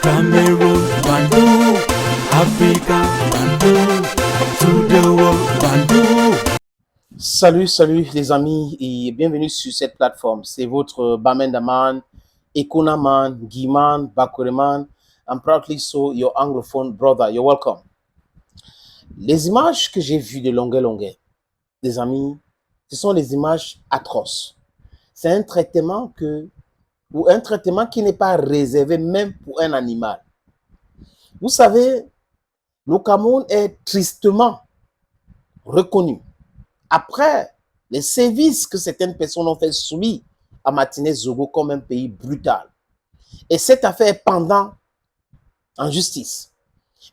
Cameroon, Bandung, Africa, Bandung, to the world, Bandung. Salut les amis et bienvenue sur cette plateforme. C'est votre Bamendaman, Ekunaman, Guiman, Bakureman. I'm proudly so your anglophone brother. You're welcome. Les images que j'ai vues de Longué, des amis, ce sont des images atroces. C'est un traitement qui n'est pas réservé même pour un animal. Vous savez, le Cameroun est tristement reconnu après les sévices que certaines personnes ont fait subir à Martinez Zogo comme un pays brutal. Et cette affaire est pendant en justice.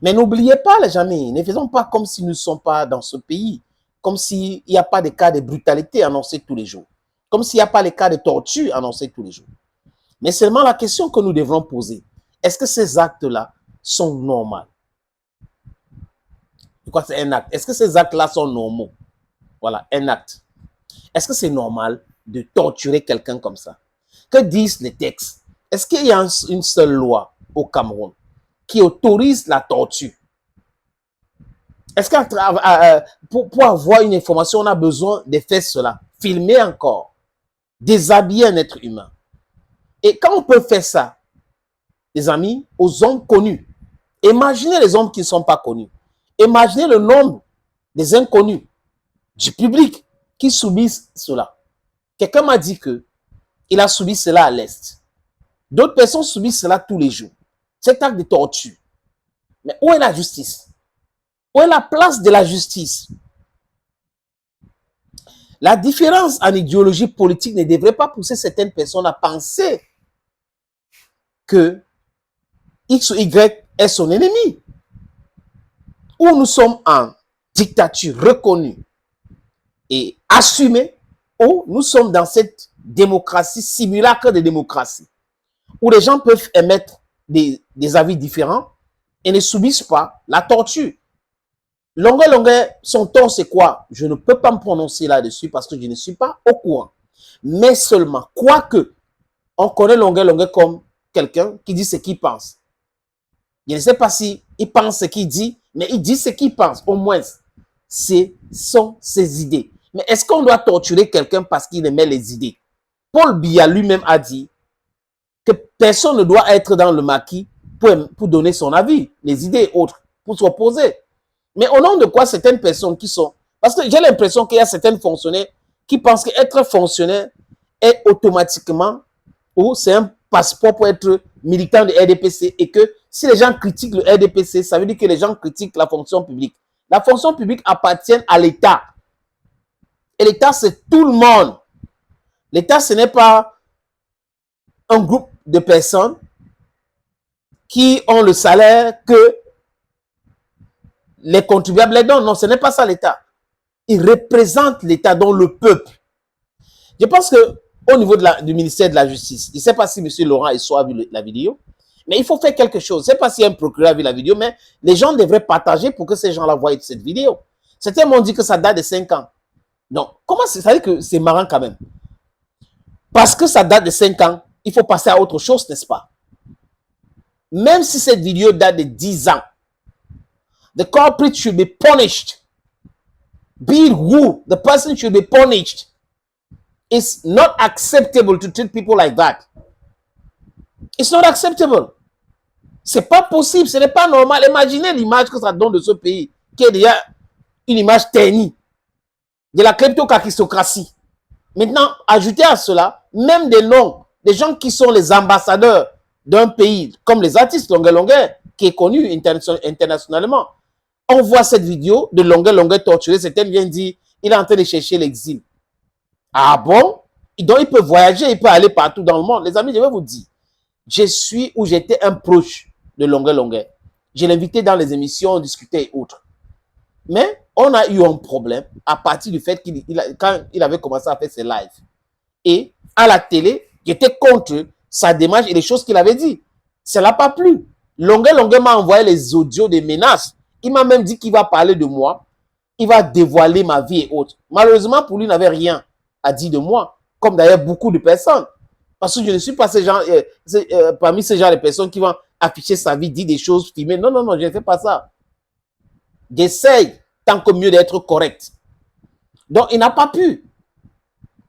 Mais n'oubliez pas, les amis, ne faisons pas comme si nous ne sommes pas dans ce pays, comme s'il n'y a pas de cas de brutalité annoncés tous les jours, comme s'il n'y a pas de cas de torture annoncés tous les jours. Mais seulement la question que nous devrons poser, est-ce que ces actes-là sont normaux? Pourquoi c'est un acte? Est-ce que ces actes-là sont normaux? Voilà, un acte. Est-ce que c'est normal de torturer quelqu'un comme ça? Que disent les textes? Est-ce qu'il y a une seule loi au Cameroun qui autorise la torture? Est-ce que pour avoir une information, on a besoin de faire cela? Filmer encore, déshabiller un être humain. Et quand on peut faire ça, les amis, aux hommes connus, imaginez les hommes qui ne sont pas connus. Imaginez le nombre des inconnus du public qui subissent cela. Quelqu'un m'a dit qu'il a subi cela à l'Est. D'autres personnes subissent cela tous les jours. Cet acte de torture. Mais où est la justice? Où est la place de la justice? La différence en idéologie politique ne devrait pas pousser certaines personnes à penser que X ou Y est son ennemi. Où nous sommes en dictature reconnue et assumée, où nous sommes dans cette démocratie, simulacre de démocratie, où les gens peuvent émettre des avis différents et ne subissent pas la torture. Longué, son ton c'est quoi? Je ne peux pas me prononcer là-dessus parce que je ne suis pas au courant. Mais seulement, quoique, on connaît Longué comme quelqu'un qui dit ce qu'il pense. Je ne sais pas si il pense ce qu'il dit, mais il dit ce qu'il pense, au moins. Ce sont ses idées. Mais est-ce qu'on doit torturer quelqu'un parce qu'il aimait les idées? Paul Biya lui-même a dit que personne ne doit être dans le maquis pour donner son avis, les idées et autres, pour s'opposer. Mais au nom de quoi certaines personnes qui sont... Parce que j'ai l'impression qu'il y a certains fonctionnaires qui pensent qu'être fonctionnaire est automatiquement, ou c'est un passeport pour être militant de RDPC, et que si les gens critiquent le RDPC, ça veut dire que les gens critiquent la fonction publique. La fonction publique appartient à l'État. Et l'État, c'est tout le monde. L'État, ce n'est pas un groupe de personnes qui ont le salaire que les contribuables les donnent. Non, ce n'est pas ça l'État. Il représente l'État, dont le peuple. Je pense qu'au niveau du ministère de la Justice, je ne sais pas si M. Laurent Esso a vu la vidéo, mais il faut faire quelque chose. Je ne sais pas si un procureur a vu la vidéo, mais les gens devraient partager pour que ces gens-là voient cette vidéo. Certains m'ont dit que ça date de 5 ans. Non, comment c'est? Ça veut dire que c'est marrant quand même. Parce que ça date de 5 ans, il faut passer à autre chose, n'est-ce pas? Même si cette vidéo date de 10 ans, the culprit should be punished. Be it who, the person should be punished. It's not acceptable to treat people like that. It's not acceptable. C'est pas possible, ce n'est pas normal. Imaginez l'image que ça donne de ce pays, qui est déjà une image ternie de la kleptocratie. Maintenant, ajoutez à cela même des noms, des gens qui sont les ambassadeurs d'un pays, comme les artistes Longué, qui est connu internationalement. On voit cette vidéo de Longué torturé, certains viennent dire il est en train de chercher l'exil. Ah bon? Donc il peut voyager, il peut aller partout dans le monde. Les amis, je vais vous dire, je suis ou j'étais un proche de Longué. Je l'invitais dans les émissions, on discutait et autres. Mais on a eu un problème à partir du fait quand il avait commencé à faire ses lives. Et à la télé, j'étais contre sa démarche et les choses qu'il avait dit. Ça l'a pas plu. Longué m'a envoyé les audios des menaces. Il m'a même dit qu'il va parler de moi. Il va dévoiler ma vie et autres. Malheureusement, pour lui, il n'avait rien à dire de moi. Comme d'ailleurs beaucoup de personnes. Parce que je ne suis pas parmi ces gens de personnes qui vont afficher sa vie, dire des choses, filmer. Non, non, non, je ne fais pas ça. J'essaye tant que mieux d'être correct. Donc, il n'a pas pu.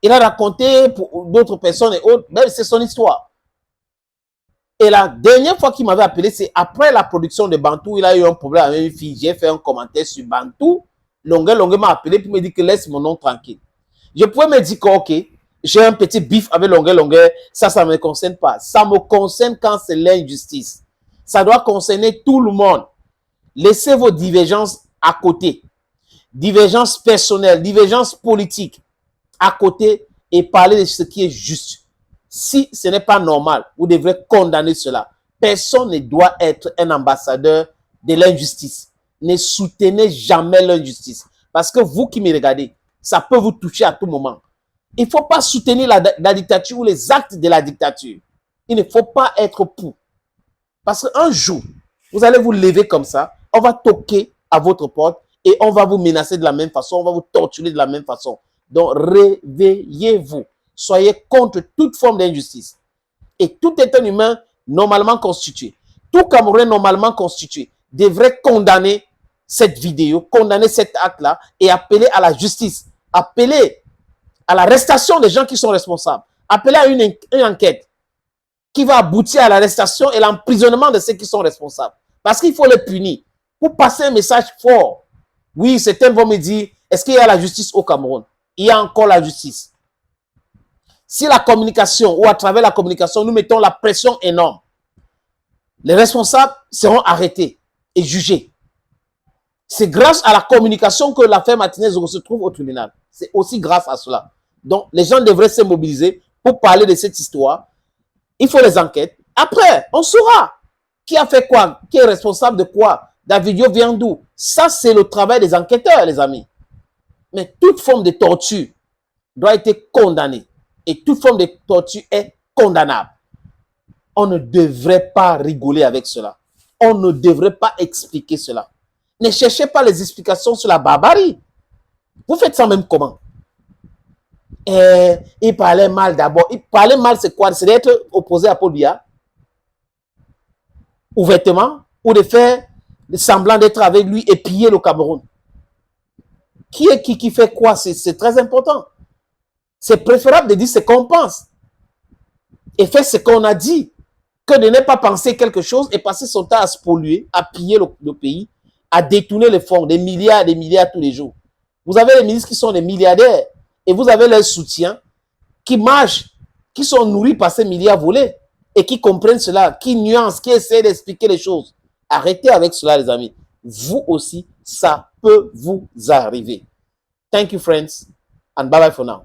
Il a raconté pour d'autres personnes et autres, même c'est son histoire. Et la dernière fois qu'il m'avait appelé, c'est après la production de Bantou. Il a eu un problème avec une fille. J'ai fait un commentaire sur Bantou. Longue m'a appelé pour me dire que laisse mon nom tranquille. Je pouvais me dire que, ok, j'ai un petit bif avec Longue. Ça ne me concerne pas. Ça me concerne quand c'est l'injustice. Ça doit concerner tout le monde. Laissez vos divergences à côté. Divergences personnelles, divergences politiques à côté et parler de ce qui est juste. Si ce n'est pas normal, vous devrez condamner cela. Personne ne doit être un ambassadeur de l'injustice. Ne soutenez jamais l'injustice. Parce que vous qui me regardez, ça peut vous toucher à tout moment. Il ne faut pas soutenir la dictature ou les actes de la dictature. Il ne faut pas être pour. Parce qu'un jour, vous allez vous lever comme ça, on va toquer à votre porte et on va vous menacer de la même façon, on va vous torturer de la même façon. Donc, réveillez-vous. Soyez contre toute forme d'injustice. Et tout être humain normalement constitué, tout Camerounais normalement constitué, devrait condamner cette vidéo, condamner cet acte-là et appeler à la justice, appeler à l'arrestation des gens qui sont responsables, appeler à une enquête qui va aboutir à l'arrestation et l'emprisonnement de ceux qui sont responsables. Parce qu'il faut les punir. Pour passer un message fort. Oui, certains vont me dire, est-ce qu'il y a la justice au Cameroun? Il y a encore la justice. Si la communication ou à travers la communication, nous mettons la pression énorme, les responsables seront arrêtés et jugés. C'est grâce à la communication que l'affaire Martinez se trouve au tribunal. C'est aussi grâce à cela. Donc, les gens devraient se mobiliser pour parler de cette histoire. Il faut les enquêtes. Après, on saura qui a fait quoi, qui est responsable de quoi. La vidéo vient d'où? Ça, c'est le travail des enquêteurs, les amis. Mais toute forme de torture doit être condamnée. Et toute forme de torture est condamnable. On ne devrait pas rigoler avec cela. On ne devrait pas expliquer cela. Ne cherchez pas les explications sur la barbarie. Vous faites ça même comment? Il parlait mal d'abord. Il parlait mal, c'est quoi? C'est d'être opposé à Paul Biya ouvertement ou de faire semblant d'être avec lui et piller le Cameroun. Qui est qui fait quoi? C'est très important. C'est préférable de dire ce qu'on pense et faire ce qu'on a dit que de ne pas penser quelque chose et passer son temps à se polluer, à piller le pays, à détourner les fonds, des milliards tous les jours. Vous avez les ministres qui sont des milliardaires et vous avez leurs soutiens qui mangent, qui sont nourris par ces milliards volés et qui comprennent cela, qui nuancent, qui essaient d'expliquer les choses. Arrêtez avec cela, les amis. Vous aussi, ça peut vous arriver. Thank you, friends, and bye-bye for now.